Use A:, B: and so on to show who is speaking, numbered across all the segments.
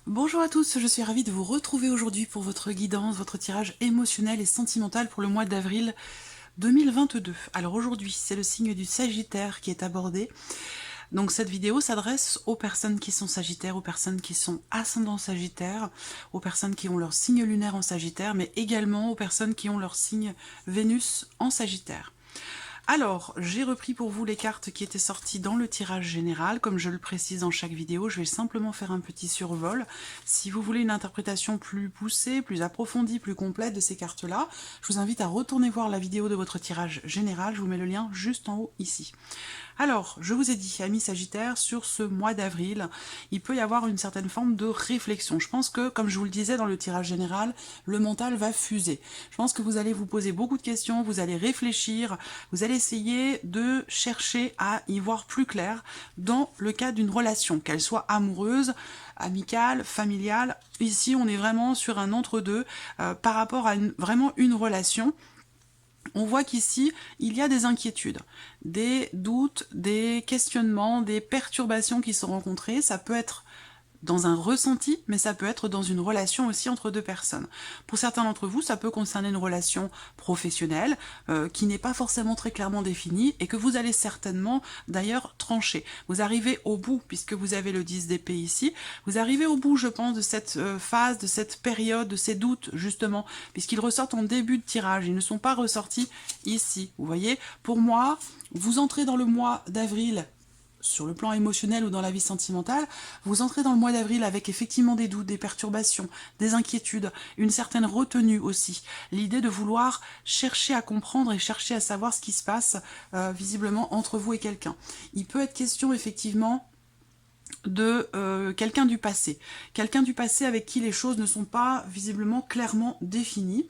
A: Bonjour à tous, je suis ravie de vous retrouver aujourd'hui pour votre guidance, votre tirage émotionnel et sentimental pour le mois d'avril 2022. Alors aujourd'hui, c'est le signe du Sagittaire qui est abordé. Donc cette vidéo s'adresse aux personnes qui sont Sagittaires, aux personnes qui sont ascendant Sagittaire, aux personnes qui ont leur signe lunaire en Sagittaire, mais également aux personnes qui ont leur signe Vénus en Sagittaire. Alors, j'ai repris pour vous les cartes qui étaient sorties dans le tirage général. Comme je le précise dans chaque vidéo, je vais simplement faire un petit survol. Si vous voulez une interprétation plus poussée, plus approfondie, plus complète de ces cartes-là, je vous invite à retourner voir la vidéo de votre tirage général. Je vous mets le lien juste en haut ici. Alors, je vous ai dit, amis Sagittaires, sur ce mois d'avril, il peut y avoir une certaine forme de réflexion. Je pense que, comme je vous le disais dans le tirage général, le mental va fuser. Je pense que vous allez vous poser beaucoup de questions, vous allez réfléchir, vous allez essayer de chercher à y voir plus clair dans le cas d'une relation, qu'elle soit amoureuse, amicale, familiale. Ici, on est vraiment sur un entre-deux par rapport à vraiment une relation. On voit qu'ici, il y a des inquiétudes, des doutes, des questionnements, des perturbations qui sont rencontrées. Ça peut être dans un ressenti, mais ça peut être dans une relation aussi entre deux personnes. Pour certains d'entre vous, ça peut concerner une relation professionnelle qui n'est pas forcément très clairement définie et que vous allez certainement d'ailleurs trancher. Vous arrivez au bout, puisque vous avez le 10 d'épée ici, vous arrivez au bout, je pense, de cette phase, de cette période, de ces doutes, justement, puisqu'ils ressortent en début de tirage, ils ne sont pas ressortis ici. Vous voyez, pour moi, vous entrez dans le mois d'avril sur le plan émotionnel ou dans la vie sentimentale, vous entrez dans le mois d'avril avec effectivement des doutes, des perturbations, des inquiétudes, une certaine retenue aussi. L'idée de vouloir chercher à comprendre et chercher à savoir ce qui se passe visiblement entre vous et quelqu'un. Il peut être question effectivement de quelqu'un du passé. Quelqu'un du passé avec qui les choses ne sont pas visiblement clairement définies.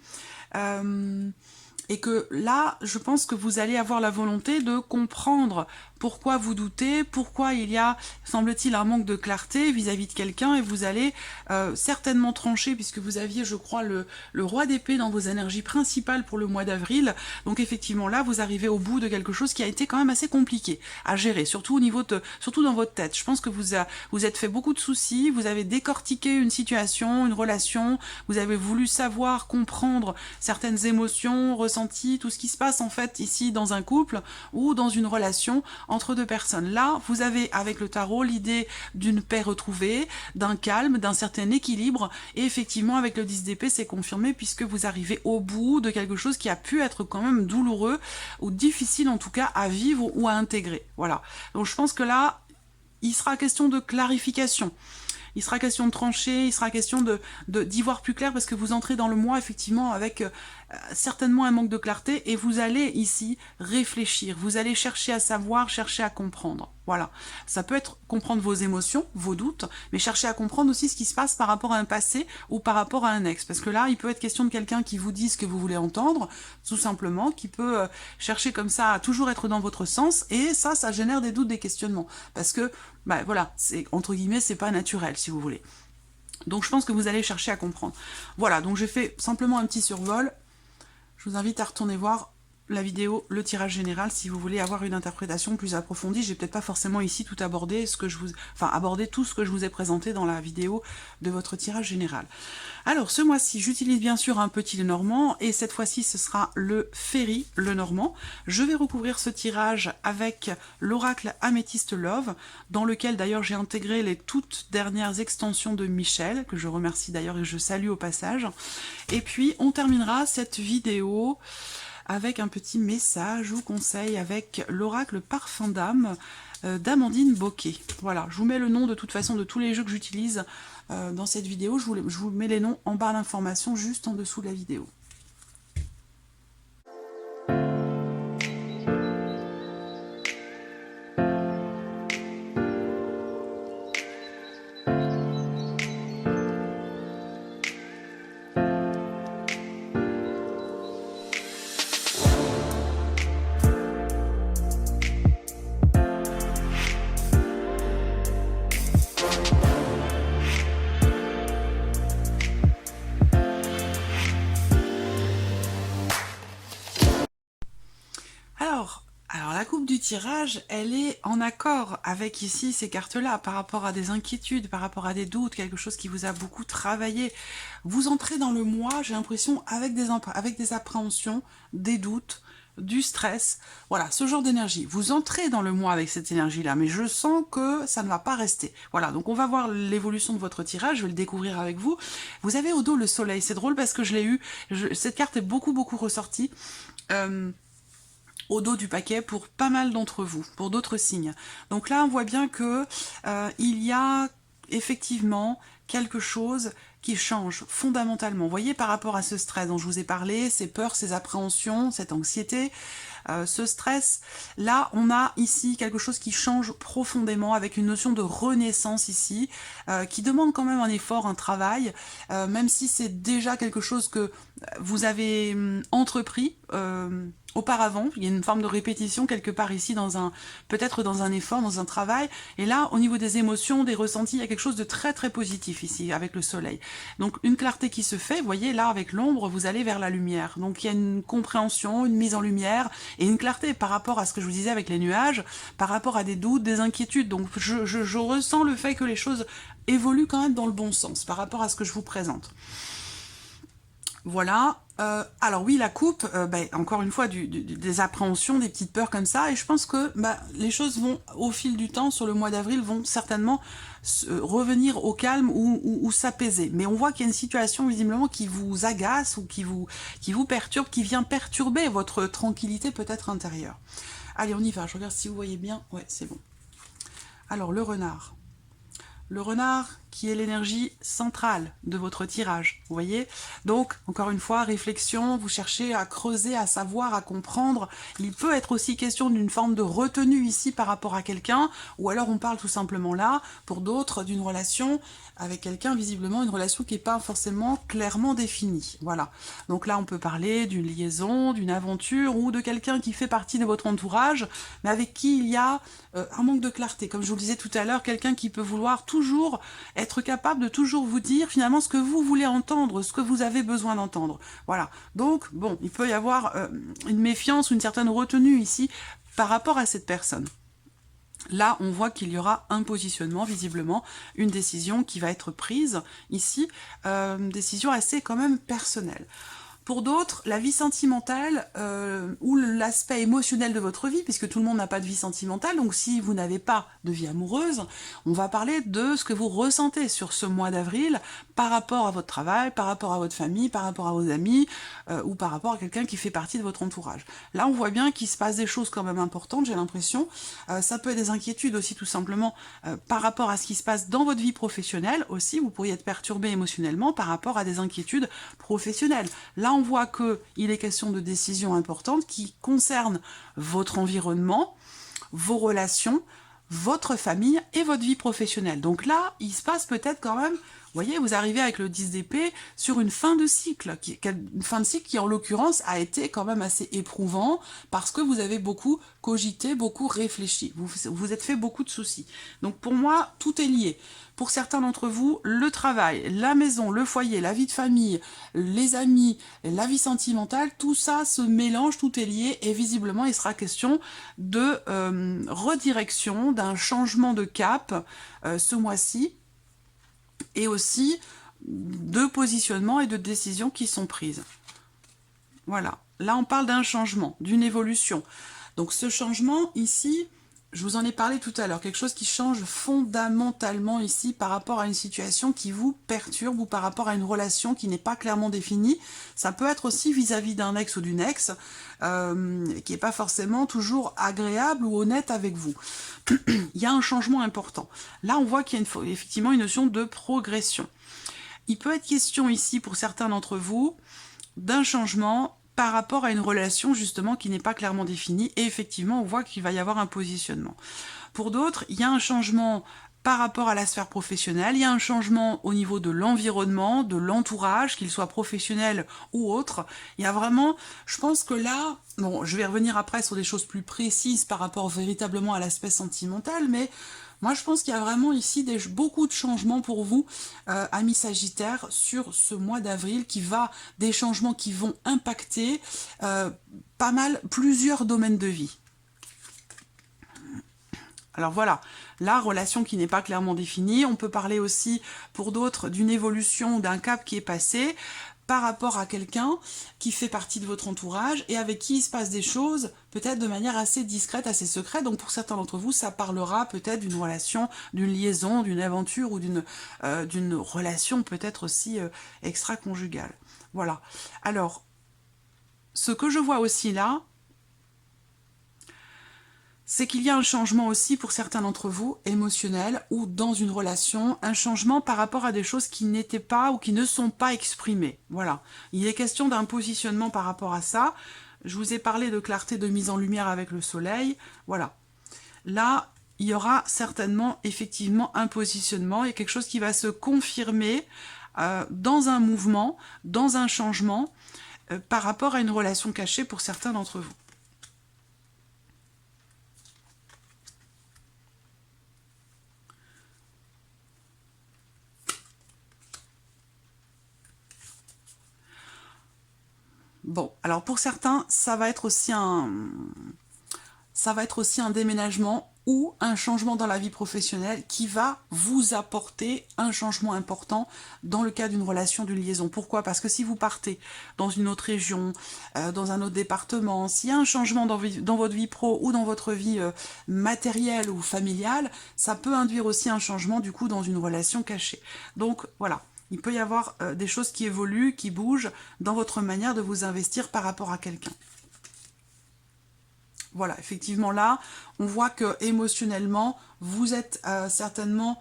A: Et que là, je pense que vous allez avoir la volonté de comprendre pourquoi vous doutez, pourquoi il y a, semble-t-il, un manque de clarté vis-à-vis de quelqu'un, et vous allez certainement trancher, puisque vous aviez, je crois, le roi d'épée dans vos énergies principales pour le mois d'avril. Donc effectivement, là, vous arrivez au bout de quelque chose qui a été quand même assez compliqué à gérer, surtout au niveau surtout dans votre tête. Je pense que vous êtes fait beaucoup de soucis, vous avez décortiqué une situation, une relation, vous avez voulu savoir, comprendre certaines émotions, ressentis, tout ce qui se passe en fait ici dans un couple ou dans une relation entre deux personnes. Là, vous avez avec le tarot l'idée d'une paix retrouvée, d'un calme, d'un certain équilibre, et effectivement avec le 10 d'épée c'est confirmé puisque vous arrivez au bout de quelque chose qui a pu être quand même douloureux ou difficile en tout cas à vivre ou à intégrer. Voilà. Donc je pense que là, il sera question de clarification. Il sera question de trancher, il sera question d'y voir plus clair parce que vous entrez dans le mois effectivement avec certainement un manque de clarté et vous allez ici réfléchir, vous allez chercher à savoir, chercher à comprendre. Voilà, ça peut être comprendre vos émotions, vos doutes, mais chercher à comprendre aussi ce qui se passe par rapport à un passé ou par rapport à un ex. Parce que là, il peut être question de quelqu'un qui vous dit ce que vous voulez entendre, tout simplement, qui peut chercher comme ça à toujours être dans votre sens, et ça génère des doutes, des questionnements. Parce que, bah voilà, c'est entre guillemets, c'est pas naturel, si vous voulez. Donc je pense que vous allez chercher à comprendre. Voilà, donc j'ai fait simplement un petit survol. Je vous invite à retourner voir la vidéo, le tirage général, si vous voulez avoir une interprétation plus approfondie. J'ai peut-être pas forcément ici tout abordé, aborder tout ce que je vous ai présenté dans la vidéo de votre tirage général. Alors, ce mois-ci, j'utilise bien sûr un petit Lenormand, et cette fois-ci, ce sera le Ferry Lenormand. Je vais recouvrir ce tirage avec l'oracle Améthyste Love, dans lequel d'ailleurs j'ai intégré les toutes dernières extensions de Michel, que je remercie d'ailleurs et je salue au passage. Et puis, on terminera cette vidéo avec un petit message ou conseil avec l'oracle Parfum d'âme d'Amandine Bocquet. Voilà, je vous mets le nom de toute façon de tous les jeux que j'utilise dans cette vidéo. Je vous mets les noms en barre d'informations juste en dessous de la vidéo. coupe du tirage, elle est en accord avec ici ces cartes-là, par rapport à des inquiétudes, par rapport à des doutes, quelque chose qui vous a beaucoup travaillé. Vous entrez dans le mois, j'ai l'impression, avec des appréhensions, des doutes, du stress, voilà, ce genre d'énergie. Vous entrez dans le mois avec cette énergie-là, mais je sens que ça ne va pas rester. Voilà, donc on va voir l'évolution de votre tirage, je vais le découvrir avec vous. Vous avez au dos le soleil, c'est drôle parce que je l'ai eu, cette carte est beaucoup ressortie. Au dos du paquet pour pas mal d'entre vous, pour d'autres signes. Donc là, on voit bien que il y a effectivement quelque chose qui change fondamentalement. Vous voyez, par rapport à ce stress dont je vous ai parlé, ces peurs, ces appréhensions, cette anxiété, ce stress, là, on a ici quelque chose qui change profondément avec une notion de renaissance ici, qui demande quand même un effort, un travail, même si c'est déjà quelque chose que vous avez entrepris auparavant. Il y a une forme de répétition quelque part ici, peut-être dans un effort, dans un travail. Et là, au niveau des émotions, des ressentis, il y a quelque chose de très positif ici, avec le soleil. Donc une clarté qui se fait, vous voyez, là, avec l'ombre, vous allez vers la lumière. Donc il y a une compréhension, une mise en lumière, et une clarté par rapport à ce que je vous disais avec les nuages, par rapport à des doutes, des inquiétudes. Donc je ressens le fait que les choses évoluent quand même dans le bon sens, par rapport à ce que je vous présente. Voilà. Alors oui, la coupe, encore une fois, des appréhensions, des petites peurs comme ça, et je pense que les choses vont, au fil du temps, sur le mois d'avril, vont certainement revenir au calme ou s'apaiser. Mais on voit qu'il y a une situation visiblement qui vous agace ou qui vous perturbe, qui vient perturber votre tranquillité peut-être intérieure. Allez, on y va, je regarde si vous voyez bien. Ouais, c'est bon. Alors, le renard. Le renard qui est l'énergie centrale de votre tirage, vous voyez. Donc, encore une fois, réflexion, vous cherchez à creuser, à savoir, à comprendre. Il peut être aussi question d'une forme de retenue ici par rapport à quelqu'un, ou alors on parle tout simplement là, pour d'autres, d'une relation avec quelqu'un, visiblement une relation qui n'est pas forcément clairement définie. Voilà. Donc là, on peut parler d'une liaison, d'une aventure, ou de quelqu'un qui fait partie de votre entourage, mais avec qui il y a un manque de clarté. Comme je vous le disais tout à l'heure, quelqu'un qui peut vouloir toujours être capable de toujours vous dire finalement ce que vous voulez entendre, ce que vous avez besoin d'entendre. Voilà. Donc, bon, il peut y avoir une méfiance ou une certaine retenue ici par rapport à cette personne. Là, on voit qu'il y aura un positionnement, visiblement, une décision qui va être prise ici, décision assez quand même personnelle. Pour d'autres, la vie sentimentale ou l'aspect émotionnel de votre vie, puisque tout le monde n'a pas de vie sentimentale, donc si vous n'avez pas de vie amoureuse, on va parler de ce que vous ressentez sur ce mois d'avril par rapport à votre travail, par rapport à votre famille, par rapport à vos amis, ou par rapport à quelqu'un qui fait partie de votre entourage. Là, on voit bien qu'il se passe des choses quand même importantes, j'ai l'impression. Ça peut être des inquiétudes aussi, tout simplement, par rapport à ce qui se passe dans votre vie professionnelle aussi. Vous pourriez être perturbé émotionnellement par rapport à des inquiétudes professionnelles. Là, on voit qu'il est question de décisions importantes qui concernent votre environnement, vos relations, votre famille et votre vie professionnelle. Donc là, il se passe peut-être quand même, vous voyez, vous arrivez avec le 10 d'épée sur une fin de cycle, une fin de cycle qui en l'occurrence a été quand même assez éprouvant parce que vous avez beaucoup cogité, beaucoup réfléchi, vous êtes fait beaucoup de soucis. Donc pour moi, tout est lié. Pour certains d'entre vous, le travail, la maison, le foyer, la vie de famille, les amis, la vie sentimentale, tout ça se mélange, tout est lié et visiblement il sera question de redirection, d'un changement de cap ce mois-ci et aussi de positionnement et de décisions qui sont prises. Voilà, là on parle d'un changement, d'une évolution. Donc ce changement ici, je vous en ai parlé tout à l'heure, quelque chose qui change fondamentalement ici par rapport à une situation qui vous perturbe ou par rapport à une relation qui n'est pas clairement définie. Ça peut être aussi vis-à-vis d'un ex ou d'une ex qui n'est pas forcément toujours agréable ou honnête avec vous. Il y a un changement important. Là, on voit qu'il y a effectivement une notion de progression. Il peut être question ici pour certains d'entre vous d'un changement par rapport à une relation justement qui n'est pas clairement définie et effectivement on voit qu'il va y avoir un positionnement. Pour d'autres, il y a un changement par rapport à la sphère professionnelle, il y a un changement au niveau de l'environnement, de l'entourage, qu'il soit professionnel ou autre. Il y a vraiment, je pense que là, bon, je vais revenir après sur des choses plus précises par rapport véritablement à l'aspect sentimental, mais moi, je pense qu'il y a vraiment ici beaucoup de changements pour vous, amis Sagittaires, sur ce mois d'avril, des changements qui vont impacter pas mal, plusieurs domaines de vie. Alors voilà, la relation qui n'est pas clairement définie, on peut parler aussi pour d'autres d'une évolution, d'un cap qui est passé par rapport à quelqu'un qui fait partie de votre entourage et avec qui il se passe des choses peut-être de manière assez discrète, assez secrète. Donc pour certains d'entre vous, ça parlera peut-être d'une relation, d'une liaison, d'une aventure ou d'une relation peut-être aussi extra-conjugale. Voilà. Alors, ce que je vois aussi là, c'est qu'il y a un changement aussi pour certains d'entre vous, émotionnel, ou dans une relation, un changement par rapport à des choses qui n'étaient pas ou qui ne sont pas exprimées. Voilà. Il est question d'un positionnement par rapport à ça. Je vous ai parlé de clarté, de mise en lumière avec le soleil. Voilà. Là, il y aura certainement, effectivement, un positionnement et quelque chose qui va se confirmer dans un mouvement, dans un changement, par rapport à une relation cachée pour certains d'entre vous. Bon, alors pour certains, ça va être aussi un déménagement ou un changement dans la vie professionnelle qui va vous apporter un changement important dans le cas d'une relation, d'une liaison. Pourquoi? Parce que si vous partez dans une autre région, dans un autre département, s'il y a un changement dans votre vie pro ou dans votre vie matérielle ou familiale, ça peut induire aussi un changement du coup dans une relation cachée. Donc voilà. Il peut y avoir des choses qui évoluent, qui bougent dans votre manière de vous investir par rapport à quelqu'un. Voilà, effectivement là, on voit que émotionnellement, vous êtes certainement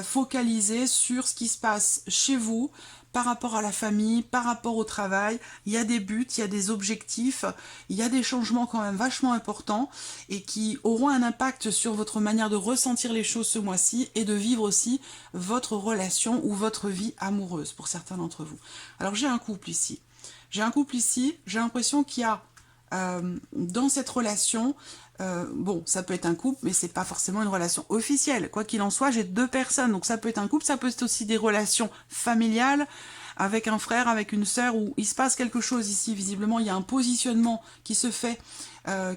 A: focalisé sur ce qui se passe chez vous, par rapport à la famille, par rapport au travail. Il y a des buts, il y a des objectifs, il y a des changements quand même vachement importants et qui auront un impact sur votre manière de ressentir les choses ce mois-ci et de vivre aussi votre relation ou votre vie amoureuse pour certains d'entre vous. Alors j'ai un couple ici. J'ai l'impression qu'il y a dans cette relation, bon, ça peut être un couple, mais c'est pas forcément une relation officielle. Quoi qu'il en soit, j'ai deux personnes, donc ça peut être un couple, ça peut être aussi des relations familiales, avec un frère, avec une sœur, où il se passe quelque chose ici. Visiblement, il y a un positionnement qui se fait,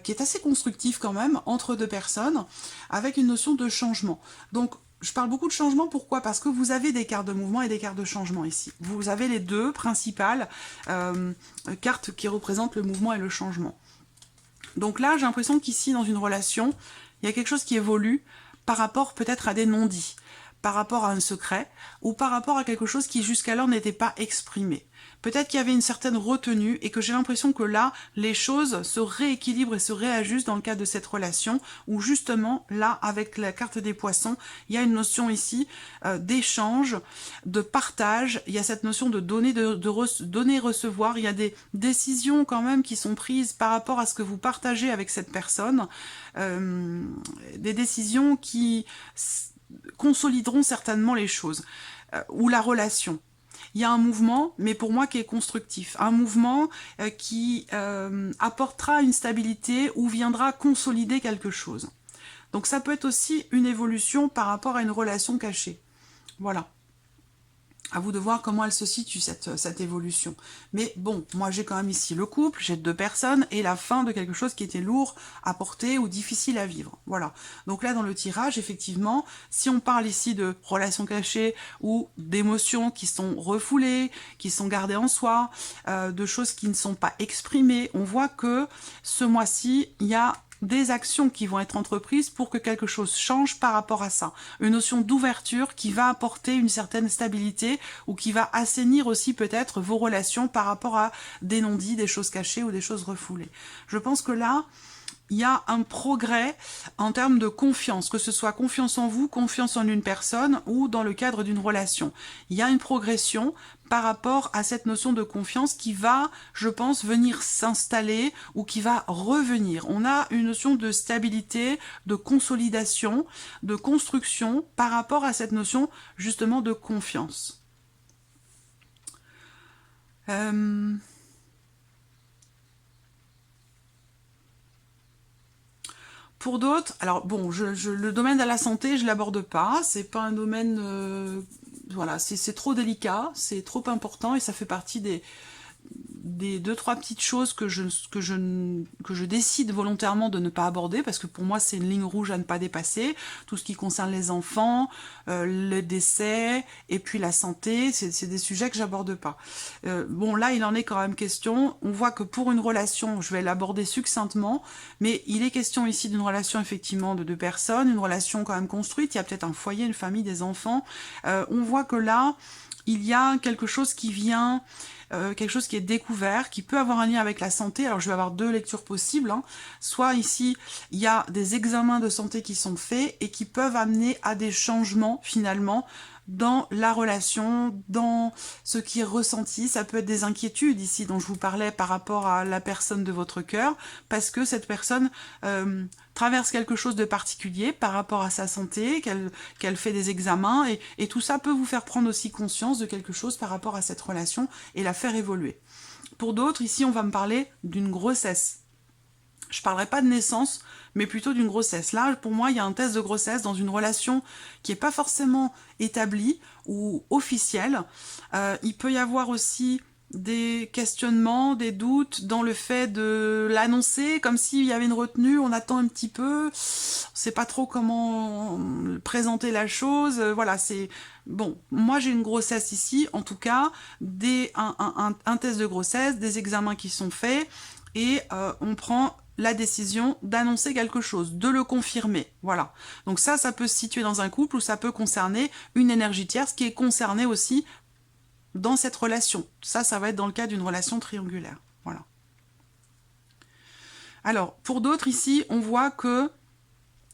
A: qui est assez constructif quand même, entre deux personnes, avec une notion de changement. Donc, je parle beaucoup de changement, pourquoi? Parce que vous avez des cartes de mouvement et des cartes de changement ici. Vous avez les deux principales cartes qui représentent le mouvement et le changement. Donc là, j'ai l'impression qu'ici, dans une relation, il y a quelque chose qui évolue par rapport peut-être à des non-dits, par rapport à un secret, ou par rapport à quelque chose qui jusqu'alors n'était pas exprimé. Peut-être qu'il y avait une certaine retenue et que j'ai l'impression que là, les choses se rééquilibrent et se réajustent dans le cadre de cette relation où justement, là, avec la carte des poissons, il y a une notion ici d'échange, de partage, il y a cette notion de donner, donner, recevoir, il y a des décisions quand même qui sont prises par rapport à ce que vous partagez avec cette personne, des décisions qui consolideront certainement les choses, ou la relation. Il y a un mouvement, mais pour moi qui est constructif. Un mouvement qui apportera une stabilité ou viendra consolider quelque chose. Donc ça peut être aussi une évolution par rapport à une relation cachée. Voilà. À vous de voir comment elle se situe, cette évolution. Mais bon, moi j'ai quand même ici le couple, j'ai deux personnes, et la fin de quelque chose qui était lourd à porter ou difficile à vivre. Voilà. Donc là, dans le tirage, effectivement, si on parle ici de relations cachées ou d'émotions qui sont refoulées, qui sont gardées en soi, de choses qui ne sont pas exprimées, on voit que ce mois-ci, il y a des actions qui vont être entreprises pour que quelque chose change par rapport à ça. Une notion d'ouverture qui va apporter une certaine stabilité ou qui va assainir aussi peut-être vos relations par rapport à des non-dits, des choses cachées ou des choses refoulées. Je pense que là, il y a un progrès en termes de confiance, que ce soit confiance en vous, confiance en une personne ou dans le cadre d'une relation. Il y a une progression par rapport à cette notion de confiance qui va, je pense, venir s'installer ou qui va revenir. On a une notion de stabilité, de consolidation, de construction par rapport à cette notion justement de confiance. Pour d'autres, alors bon, le domaine de la santé, je l'aborde pas, c'est pas un domaine, voilà, c'est trop délicat, c'est trop important et ça fait partie des 2-3 petites choses que je décide volontairement de ne pas aborder, parce que pour moi c'est une ligne rouge à ne pas dépasser. Tout ce qui concerne les enfants, le décès, et puis la santé, c'est des sujets que j'aborde pas. Bon, là il en est quand même question. On voit que pour une relation, je vais l'aborder succinctement, mais il est question ici d'une relation effectivement de deux personnes, une relation quand même construite, il y a peut-être un foyer, une famille, des enfants. On voit que là, il y a quelque chose qui vient, quelque chose qui est découvert, qui peut avoir un lien avec la santé. Alors je vais avoir deux lectures possibles, hein. Soit ici, il y a des examens de santé qui sont faits et qui peuvent amener à des changements finalement dans la relation, dans ce qui est ressenti. Ça peut être des inquiétudes ici dont je vous parlais par rapport à la personne de votre cœur, parce que cette personne traverse quelque chose de particulier par rapport à sa santé, qu'elle fait des examens, et tout ça peut vous faire prendre aussi conscience de quelque chose par rapport à cette relation et la faire évoluer. Pour d'autres, ici, on va me parler d'une grossesse. Je ne parlerai pas de naissance, mais plutôt d'une grossesse. Là, pour moi, il y a un test de grossesse dans une relation qui n'est pas forcément établie ou officielle. Il peut y avoir aussi des questionnements, des doutes dans le fait de l'annoncer, comme s'il y avait une retenue, on attend un petit peu, on ne sait pas trop comment présenter la chose, voilà, c'est... Bon, moi j'ai une grossesse ici, en tout cas, un test de grossesse, des examens qui sont faits, et on prend la décision d'annoncer quelque chose, de le confirmer, voilà. Donc ça peut se situer dans un couple ou ça peut concerner une énergie tierce qui est concernée aussi dans cette relation. Ça va être dans le cas d'une relation triangulaire, voilà. Alors, pour d'autres ici, on voit que,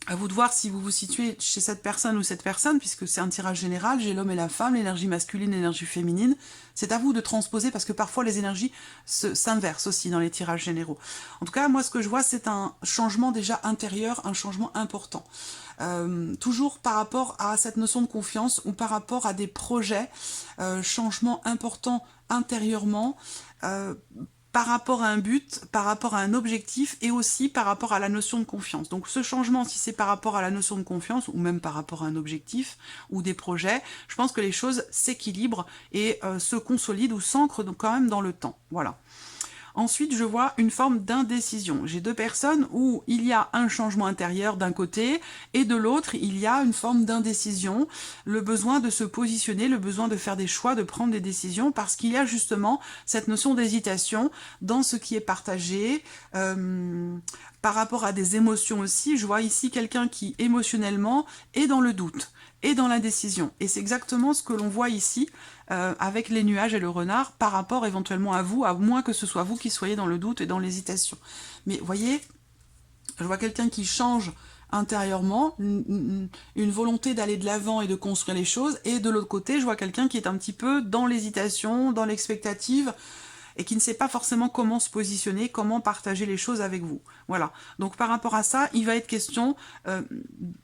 A: à vous de voir si vous vous situez chez cette personne ou cette personne, puisque c'est un tirage général, j'ai l'homme et la femme, l'énergie masculine, l'énergie féminine. C'est à vous de transposer, parce que parfois les énergies s'inversent aussi dans les tirages généraux. En tout cas, moi ce que je vois, c'est un changement déjà intérieur, un changement important. Toujours par rapport à cette notion de confiance ou par rapport à des projets, changement important intérieurement, par rapport à un but, par rapport à un objectif et aussi par rapport à la notion de confiance. Donc ce changement, si c'est par rapport à la notion de confiance ou même par rapport à un objectif ou des projets, je pense que les choses s'équilibrent et se consolident ou s'ancrent quand même dans le temps. Voilà. Ensuite, je vois une forme d'indécision. J'ai deux personnes où il y a un changement intérieur d'un côté et de l'autre, il y a une forme d'indécision, le besoin de se positionner, le besoin de faire des choix, de prendre des décisions, parce qu'il y a justement cette notion d'hésitation dans ce qui est partagé, par rapport à des émotions aussi. Je vois ici quelqu'un qui, émotionnellement, est dans le doute et dans l'indécision. Et c'est exactement ce que l'on voit ici avec les nuages et le renard par rapport éventuellement à vous, à moins que ce soit vous qui soyez dans le doute et dans l'hésitation. Mais vous voyez, je vois quelqu'un qui change intérieurement, une volonté d'aller de l'avant et de construire les choses, et de l'autre côté, je vois quelqu'un qui est un petit peu dans l'hésitation, dans l'expectative, et qui ne sait pas forcément comment se positionner, comment partager les choses avec vous. Voilà. Donc par rapport à ça, il va être question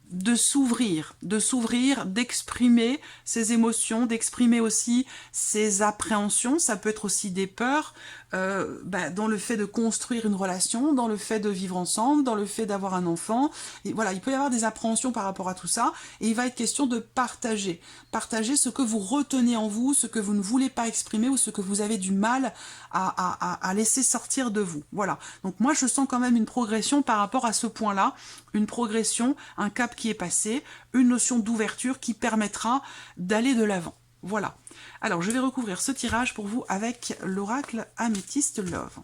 A: de s'ouvrir, d'exprimer ses émotions, d'exprimer aussi ses appréhensions. Ça peut être aussi des peurs dans le fait de construire une relation, dans le fait de vivre ensemble, dans le fait d'avoir un enfant. Et voilà, il peut y avoir des appréhensions par rapport à tout ça, et il va être question de partager ce que vous retenez en vous, ce que vous ne voulez pas exprimer ou ce que vous avez du mal à laisser sortir de vous. Voilà. Donc moi, je sens quand même une progression par rapport à ce point-là, une progression, un cap qui est passé, une notion d'ouverture qui permettra d'aller de l'avant. Voilà. Alors, je vais recouvrir ce tirage pour vous avec l'oracle Améthyste Love.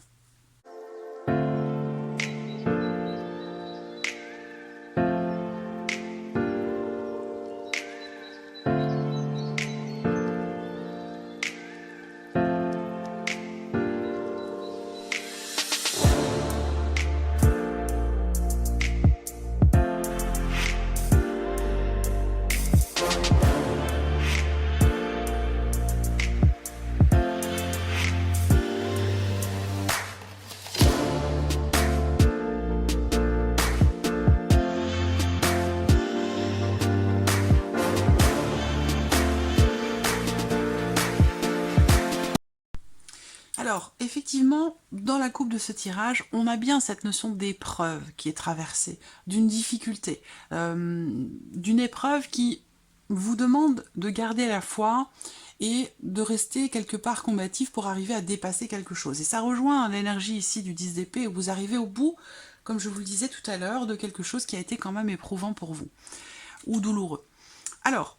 A: Alors, effectivement, dans la coupe de ce tirage, on a bien cette notion d'épreuve qui est traversée, d'une difficulté, d'une épreuve qui vous demande de garder la foi et de rester quelque part combatif pour arriver à dépasser quelque chose. Et ça rejoint l'énergie ici du 10 d'épée, où vous arrivez au bout, comme je vous le disais tout à l'heure, de quelque chose qui a été quand même éprouvant pour vous, ou douloureux. Alors,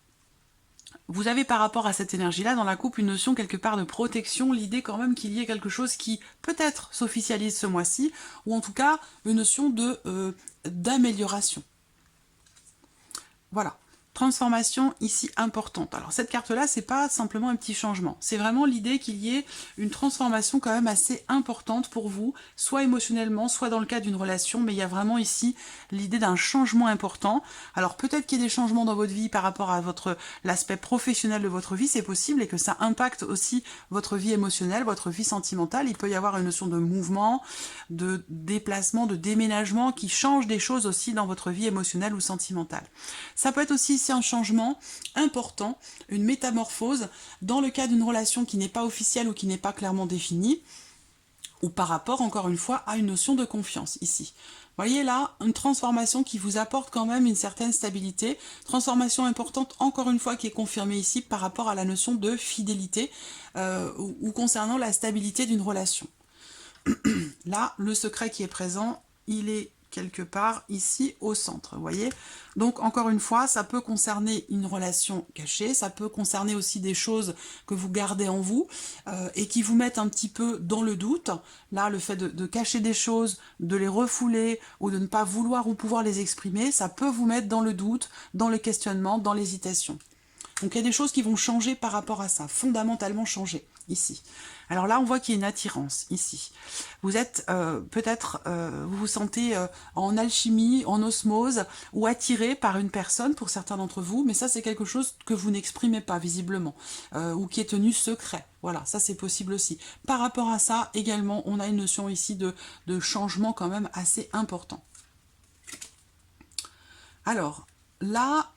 A: vous avez par rapport à cette énergie-là dans la coupe une notion quelque part de protection, l'idée quand même qu'il y ait quelque chose qui peut-être s'officialise ce mois-ci, ou en tout cas une notion de d'amélioration. Voilà. Transformation ici importante. Alors cette carte-là, c'est pas simplement un petit changement. C'est vraiment l'idée qu'il y ait une transformation quand même assez importante pour vous, soit émotionnellement, soit dans le cadre d'une relation, mais il y a vraiment ici l'idée d'un changement important. Alors peut-être qu'il y a des changements dans votre vie par rapport à l'aspect professionnel de votre vie, c'est possible, et que ça impacte aussi votre vie émotionnelle, votre vie sentimentale. Il peut y avoir une notion de mouvement, de déplacement, de déménagement qui change des choses aussi dans votre vie émotionnelle ou sentimentale. Ça peut être aussi un changement important, une métamorphose dans le cas d'une relation qui n'est pas officielle ou qui n'est pas clairement définie, ou par rapport, encore une fois, à une notion de confiance ici. Vous voyez là, une transformation qui vous apporte quand même une certaine stabilité, transformation importante, encore une fois, qui est confirmée ici par rapport à la notion de fidélité ou concernant la stabilité d'une relation. Là, le secret qui est présent, il est quelque part ici au centre, vous voyez. Donc encore une fois, ça peut concerner une relation cachée, ça peut concerner aussi des choses que vous gardez en vous et qui vous mettent un petit peu dans le doute. Là, le fait de cacher des choses, de les refouler ou de ne pas vouloir ou pouvoir les exprimer, ça peut vous mettre dans le doute, dans le questionnement, dans l'hésitation. Donc il y a des choses qui vont changer par rapport à ça, fondamentalement changer, ici. Alors là, on voit qu'il y a une attirance, ici. Vous êtes peut-être, vous vous sentez en alchimie, en osmose, ou attiré par une personne, pour certains d'entre vous, mais ça, c'est quelque chose que vous n'exprimez pas, visiblement, ou qui est tenu secret. Voilà, ça, c'est possible aussi. Par rapport à ça, également, on a une notion ici de changement quand même assez important. Alors, là,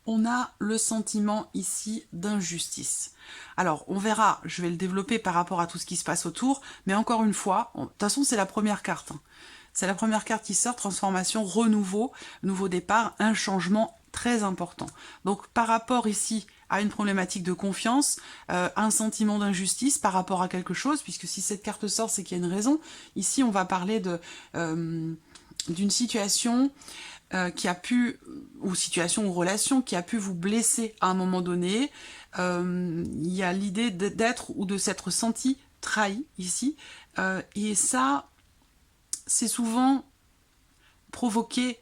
A: on a le sentiment ici d'injustice. Alors, on verra, je vais le développer par rapport à tout ce qui se passe autour, mais encore une fois, de toute façon, c'est la première carte. Hein. C'est la première carte qui sort, transformation, renouveau, nouveau départ, un changement très important. Donc, par rapport ici à une problématique de confiance, un sentiment d'injustice par rapport à quelque chose, puisque si cette carte sort, c'est qu'il y a une raison. Ici, on va parler d'une situation qui a pu, ou situation ou relation, qui a pu vous blesser à un moment donné. Il y a l'idée d'être ou de s'être senti trahi ici. Et ça, c'est souvent provoqué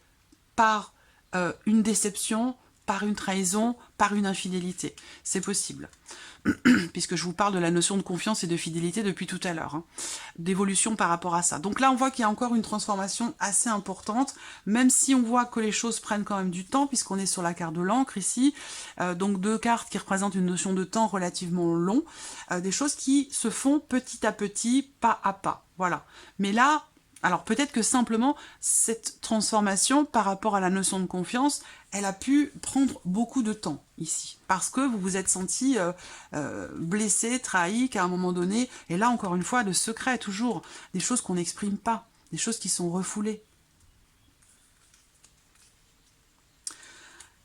A: par une déception, par une trahison, par une infidélité. C'est possible. Puisque je vous parle de la notion de confiance et de fidélité depuis tout à l'heure, hein, d'évolution par rapport à ça. Donc là, on voit qu'il y a encore une transformation assez importante, même si on voit que les choses prennent quand même du temps, puisqu'on est sur la carte de l'encre ici, donc deux cartes qui représentent une notion de temps relativement long, des choses qui se font petit à petit, pas à pas, voilà. Mais là, alors peut-être que simplement, cette transformation par rapport à la notion de confiance, elle a pu prendre beaucoup de temps ici, parce que vous vous êtes senti blessé, trahi, qu'à un moment donné, et là encore une fois, le secret toujours, des choses qu'on n'exprime pas, des choses qui sont refoulées.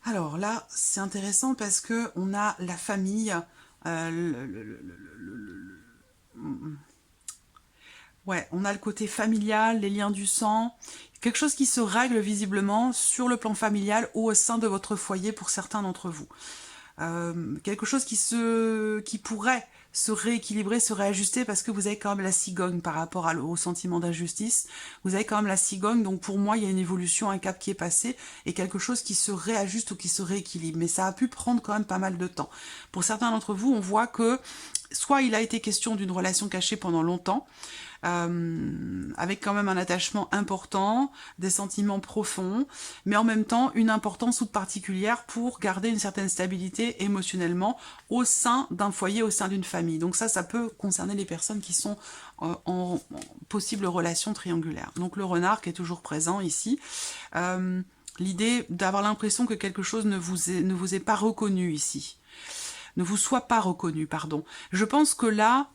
A: Alors là, c'est intéressant parce que on a la famille, ouais, on a le côté familial, les liens du sang, quelque chose qui se règle visiblement sur le plan familial ou au sein de votre foyer pour certains d'entre vous. Quelque chose qui pourrait se rééquilibrer, se réajuster parce que vous avez quand même la cigogne par rapport au sentiment d'injustice. Vous avez quand même la cigogne, donc pour moi il y a une évolution, un cap qui est passé et quelque chose qui se réajuste ou qui se rééquilibre. Mais ça a pu prendre quand même pas mal de temps. Pour certains d'entre vous, on voit que soit il a été question d'une relation cachée pendant longtemps, avec quand même un attachement important, des sentiments profonds, mais en même temps une importance toute particulière pour garder une certaine stabilité émotionnellement au sein d'un foyer, au sein d'une famille. Donc ça peut concerner les personnes qui sont en possible relation triangulaire. Donc le renard qui est toujours présent ici. L'idée d'avoir l'impression que quelque chose ne vous est pas reconnu ici. Ne vous soit pas reconnu, pardon. Je pense que là,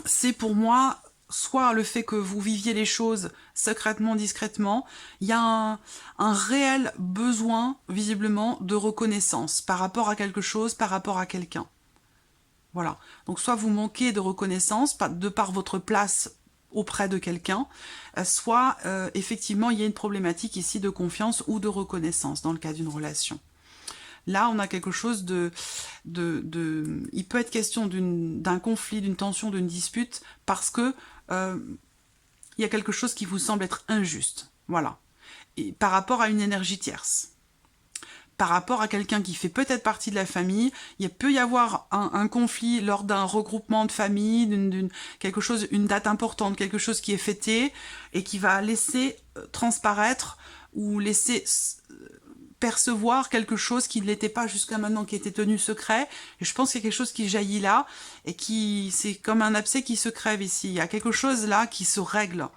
A: c'est pour moi soit le fait que vous viviez les choses secrètement, discrètement, il y a un réel besoin, visiblement, de reconnaissance par rapport à quelque chose, par rapport à quelqu'un. Voilà. Donc soit vous manquez de reconnaissance de par votre place auprès de quelqu'un, soit effectivement il y a une problématique ici de confiance ou de reconnaissance dans le cas d'une relation. Là, on a quelque chose il peut être question d'un conflit, d'une tension, d'une dispute, parce que il y a quelque chose qui vous semble être injuste. Voilà. Et par rapport à une énergie tierce. Par rapport à quelqu'un qui fait peut-être partie de la famille, il peut y avoir un conflit lors d'un regroupement de famille, une date importante, quelque chose qui est fêté et qui va laisser transparaître ou laisser percevoir quelque chose qui ne l'était pas jusqu'à maintenant, qui était tenu secret. Et je pense qu'il y a quelque chose qui jaillit là et c'est comme un abcès qui se crève ici. Il y a quelque chose là qui se règle.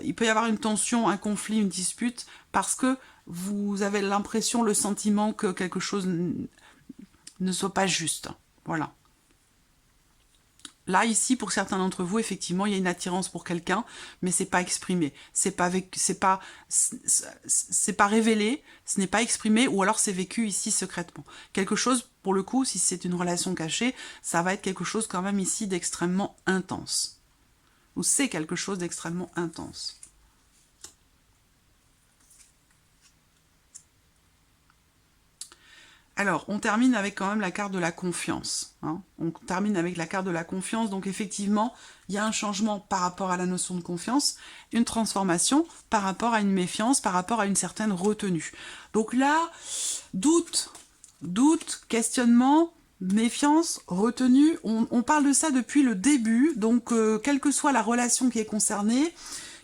A: Il peut y avoir une tension, un conflit, une dispute parce que vous avez l'impression, le sentiment que quelque chose ne soit pas juste. Voilà. Là, ici, pour certains d'entre vous, effectivement, il y a une attirance pour quelqu'un, mais c'est pas exprimé. C'est pas révélé, ce n'est pas exprimé, ou alors c'est vécu ici secrètement. Quelque chose, pour le coup, si c'est une relation cachée, ça va être quelque chose quand même ici d'extrêmement intense. Ou c'est quelque chose d'extrêmement intense. Alors, on termine avec quand même la carte de la confiance. Hein. On termine avec la carte de la confiance. Donc, effectivement, il y a un changement par rapport à la notion de confiance, une transformation par rapport à une méfiance, par rapport à une certaine retenue. Donc là, doute, questionnement, méfiance, retenue. On parle de ça depuis le début. Donc, quelle que soit la relation qui est concernée,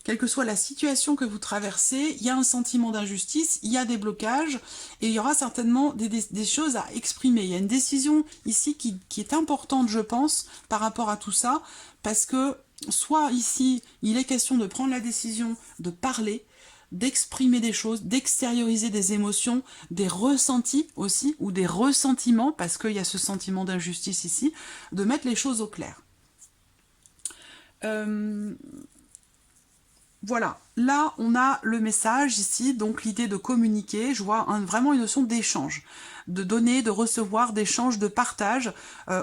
A: quelle que soit la situation que vous traversez, il y a un sentiment d'injustice, il y a des blocages, et il y aura certainement des choses à exprimer. Il y a une décision ici qui est importante, je pense, par rapport à tout ça, parce que soit ici, il est question de prendre la décision de parler, d'exprimer des choses, d'extérioriser des émotions, des ressentis aussi, ou des ressentiments, parce qu'il y a ce sentiment d'injustice ici, de mettre les choses au clair. Voilà, là on a le message ici, donc l'idée de communiquer, je vois vraiment une notion d'échange, de donner, de recevoir, d'échange, de partage,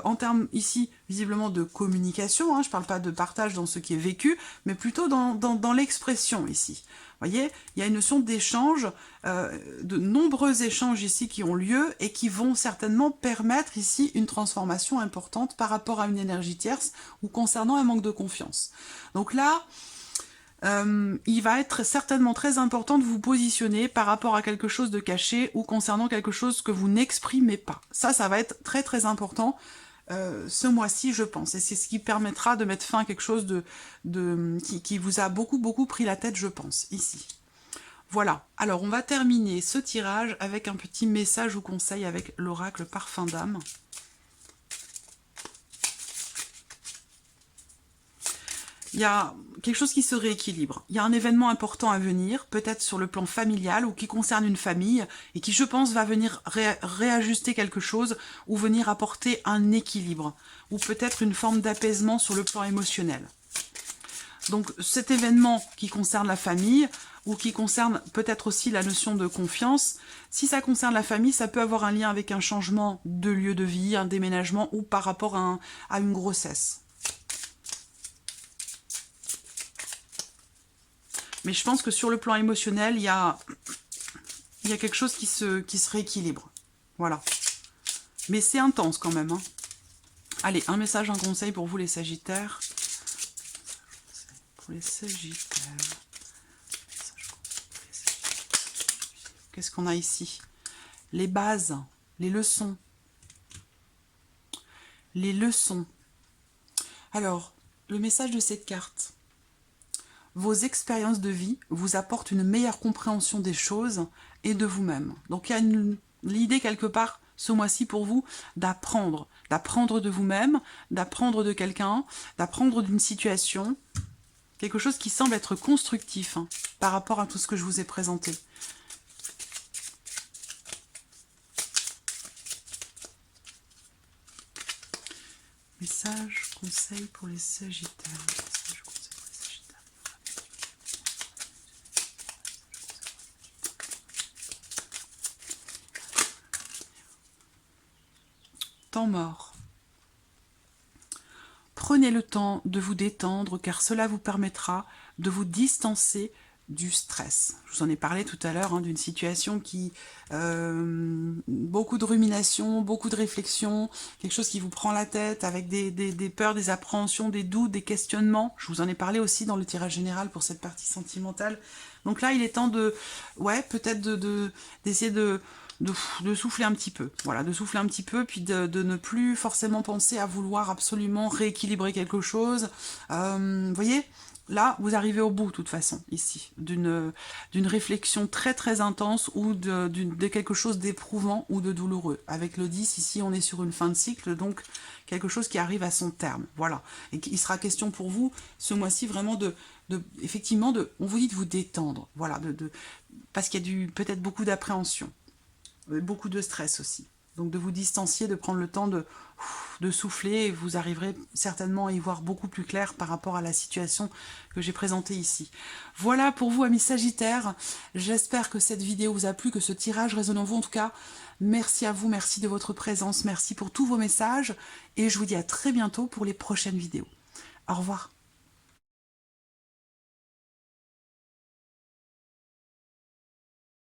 A: en termes ici visiblement de communication, hein, je ne parle pas de partage dans ce qui est vécu, mais plutôt dans l'expression ici. Vous voyez, il y a une notion d'échange, de nombreux échanges ici qui ont lieu et qui vont certainement permettre ici une transformation importante par rapport à une énergie tierce ou concernant un manque de confiance. Donc là, il va être certainement très important de vous positionner par rapport à quelque chose de caché ou concernant quelque chose que vous n'exprimez pas. Ça va être très très important ce mois-ci, je pense. Et c'est ce qui permettra de mettre fin à quelque chose qui vous a beaucoup pris la tête, je pense, ici. Voilà. Alors, on va terminer ce tirage avec un petit message ou conseil avec l'oracle Parfum d'âme. Il y a quelque chose qui se rééquilibre. Il y a un événement important à venir, peut-être sur le plan familial ou qui concerne une famille et qui, je pense, va venir réajuster quelque chose ou venir apporter un équilibre ou peut-être une forme d'apaisement sur le plan émotionnel. Donc cet événement qui concerne la famille ou qui concerne peut-être aussi la notion de confiance, si ça concerne la famille, ça peut avoir un lien avec un changement de lieu de vie, un déménagement ou par rapport à une grossesse. Mais je pense que sur le plan émotionnel, il y a quelque chose qui se rééquilibre. Voilà. Mais c'est intense quand même. Hein. Allez, un message, un conseil pour vous les Sagittaires. Pour les Sagittaires. Qu'est-ce qu'on a ici? Les bases, les leçons. Les leçons. Alors, le message de cette carte. Vos expériences de vie vous apportent une meilleure compréhension des choses et de vous-même. Donc il y a l'idée quelque part ce mois-ci pour vous d'apprendre de vous-même, d'apprendre de quelqu'un, d'apprendre d'une situation, quelque chose qui semble être constructif hein, par rapport à tout ce que je vous ai présenté. Message, conseil pour les Sagittaires. Message, conseil. temps mort. Prenez le temps de vous détendre car cela vous permettra de vous distancer du stress. Je vous en ai parlé tout à l'heure d'une situation qui... beaucoup de rumination, beaucoup de réflexion, quelque chose qui vous prend la tête avec des peurs, des appréhensions, des doutes, des questionnements. Je vous en ai parlé aussi dans le tirage général pour cette partie sentimentale. Donc là, il est temps de... ouais, peut-être d'essayer de souffler un petit peu, voilà, de souffler un petit peu, puis de ne plus forcément penser à vouloir absolument rééquilibrer quelque chose. Vous voyez, là, vous arrivez au bout, de toute façon, ici, d'une réflexion très très intense ou de quelque chose d'éprouvant ou de douloureux. Avec le 10, ici, on est sur une fin de cycle, donc quelque chose qui arrive à son terme, voilà. Et il sera question pour vous, ce mois-ci, vraiment effectivement, on vous dit de vous détendre, voilà, parce qu'il y a peut-être beaucoup d'appréhension. Beaucoup de stress aussi. Donc de vous distancier, de prendre le temps de souffler, et vous arriverez certainement à y voir beaucoup plus clair par rapport à la situation que j'ai présentée ici. Voilà pour vous, amis Sagittaires. J'espère que cette vidéo vous a plu, que ce tirage résonne en vous. En tout cas, merci à vous, merci de votre présence, merci pour tous vos messages, et je vous dis à très bientôt pour les prochaines vidéos. Au revoir.